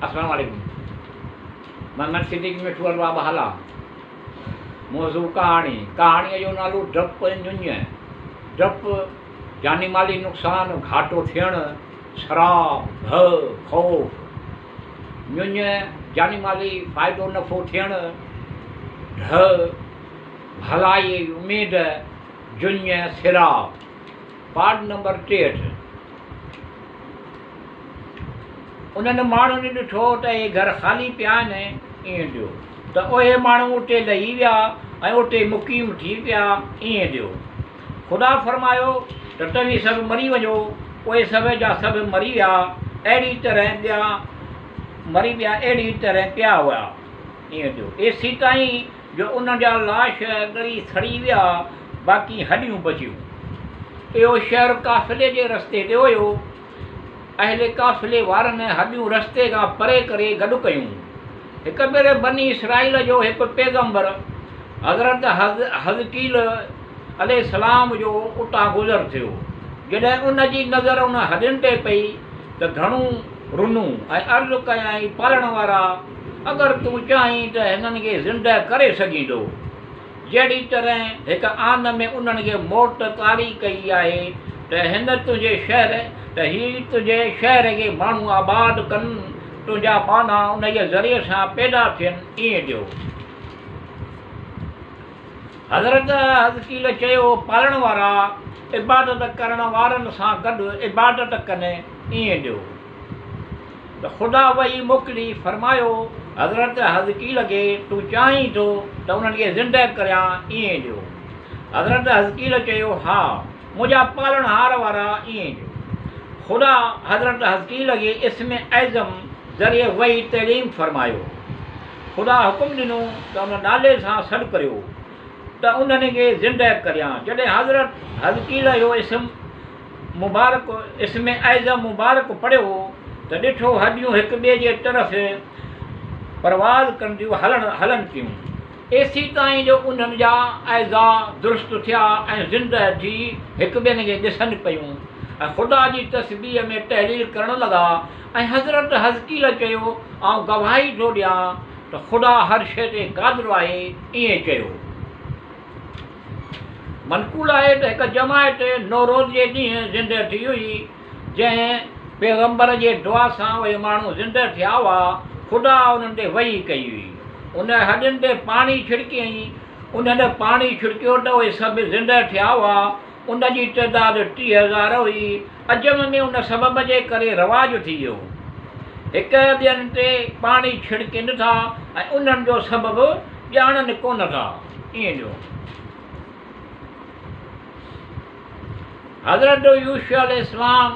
अस्सलाम वालेकुम। मोहम्मद सिद्दीक़ मिठू वारो बहाला। मौज़ू कहाणी। कहाणीअ जो नालो डपु ऐं ञुञ। डपु जानी माली नुक़सान, घाटो थियणु, शराब, भउ, ख़ौफ़। ञुञ जानी माली फ़ाइदो नफ़ो थियणु, ढ भलाई उमेद, जुञ सिराब। Part number 63। उन्हनि माण्हुनि ॾिठो त इहे घर ख़ाली पिया आहिनि, ईअं ॾियो त उहे माण्हू उते लही विया ऐं उते मुक़ीम थी पिया, ईअं ॾियो। ख़ुदा फरमायो त तव्हीं सभु मरी वञो। उहे सभु जा सभु मरी विया, अहिड़ी तरह ॿिया मरी विया, अहिड़ी तरह पिया हुआ, ईअं ॾियो। एसी ताईं जो उन जा लाश ॻरी सड़ी विया, बाक़ी हॾियूं बचियूं। इहो शहर काफ़िले जे रस्ते ते हुयो। अहले काफ़िले वारनि हॾियूं रस्ते खां परे करे गॾु कयूं। हिकु भेरे बनी इसराईल जो हिकु पैगंबर हज़रत हज़कील अलैहिस्सलाम जो उतां गुज़र थियो। जॾहिं उन जी नज़र उन हॾियुनि ते पई त घणो रुनू ऐं अर्ज़ु कयाई, पालण वारा, अगरि तूं चाहीं त हिननि खे ज़िंदह करे सघींदो। जहिड़ी तरह हिकु आन में उन्हनि खे मौत तारी कई आहे त हिन तुंहिंजे शहर त हीअ तुंहिंजे शहर खे माण्हू आबाद कनि, तुंहिंजा पाना उन जे ज़रिए सां पैदा थियनि, ईअं ॾियो। हज़रत हज़कील चयो, पालण वारा इबादत करण वारनि सां गॾु इबादत कनि, ईअं ॾियो। त ख़ुदा वही मोकिली फरमायो हज़रत हज़कील खे तूं चाहीं थो त उन्हनि खे ज़िंदह करियां, ईअं ॾियो। हज़रत हज़कील चयो, हा मुंहिंजा पालणहार वारा, ईअं ॾियो। ख़ुदा हज़रत हज़कील खे इस्म ऐज़म ज़रिए वही तइलीम फरमायो। ख़ुदा हुकुम ॾिनो त उन नाले सां सॾु करियो त उन्हनि खे ज़िंदह करियां। जॾहिं हज़रत हज़कील जो इस्म ऐज़म मुबारक पढ़ियो त ॾिठो हॾियूं हिक ॿिए जे तरफ़ परवाज़ कंदियूं हलनि पियूं। एसी ताईं जो उन्हनि जा ऐज़ा दुरुस्त थिया ऐं ज़िंदह थी हिक ॿियनि खे ॾिसनि पियूं ऐं ख़ुदा जी तस्बीह में तहलील करणु लॻा। ऐं हज़रत हज़कील चयो, आउं गवाही थो ॾियां त ख़ुदा हर शइ ते क़ादिर आहे, ईअं चयो। मनक़ूल आहे त हिकु जमायत नौरोज़ जे ॾींहुं ज़िंदह थी हुई, जंहिं पैगंबर जे दुआ सां उहे माण्हू ज़िंदह थिया हुआ। ख़ुदा उन्हनि ते वही कई हुई। उन हॾियुनि ते पाणी छिड़कियईं। उन्हनि पाणी छिड़कियो त उहे सभु ज़िंदह थिया हुआ। उन जी तइदाद 30,000 हुई। अजम में उन सबब जे करे रवाजु थी वियो। हिक ॿियनि ते पाणी छिड़कनि था ऐं उन्हनि जो सबबु ॼाणनि कोन था, ईअं ॾियो। हज़रत यूशुअ अलैहिस्सलाम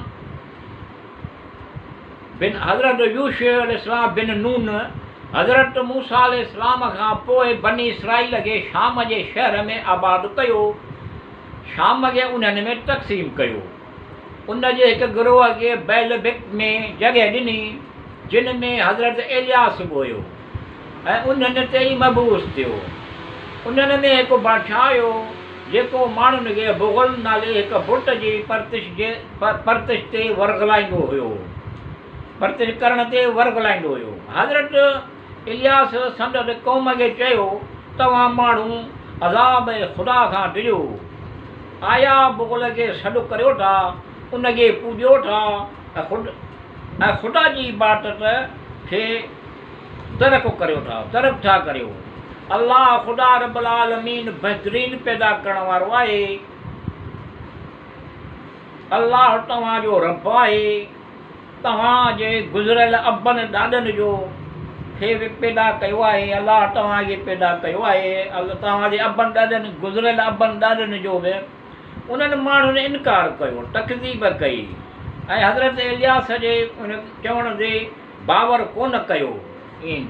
बिन नून हज़रत मूसा अलैहिस्सलाम खां पोइ बनी इसराईल खे शाम जे शहर में आबाद कयो। शाम खे उन्हनि में तक़सीम कयो। उन जे हिकु गिरोह खे बैलबिक में जॻह ॾिनी, जिन में हज़रत एलियास बि हुयो ऐं उन्हनि ते ई मबूस थियो। उन्हनि में हिकु बादशाह हुयो जेको माण्हुनि खे बुग़ल नाले हिकु बुत जी परतिश ते वरगलाईंदो हुयो, परतिश करण ते वरगलाईंदो हुयो। हज़रत इलियास संदसि क़ौम खे चयो, तव्हां माण्हू अज़ाब ख़ुदा खां डिॼो। आया बुग़ल खे सॾु करियो था, उनखे पूॼियो था ऐं ख़ुदा जी इबादत खे तर्क करियो था, तर्क था करियो। अल्लाह ख़ुदा रब्बुल आलमीन बहितरीन पैदा करण वारो आहे। अल्लाह तव्हांजो रब आहे। तव्हांजे गुज़िरियल अबनि ॾाॾनि जो खे पैदा कयो आहे। अल्लाह तव्हांखे पैदा कयो आहे। तव्हांजे अबनि ॾाॾनि गुज़िरियल अबनि ॾाॾनि जो बि उन्हनि माण्हुनि इनकार कयो, तकज़ीब कई ऐं हज़रत इलियास जे उन चवण ते बावर कोन कयो, ईअं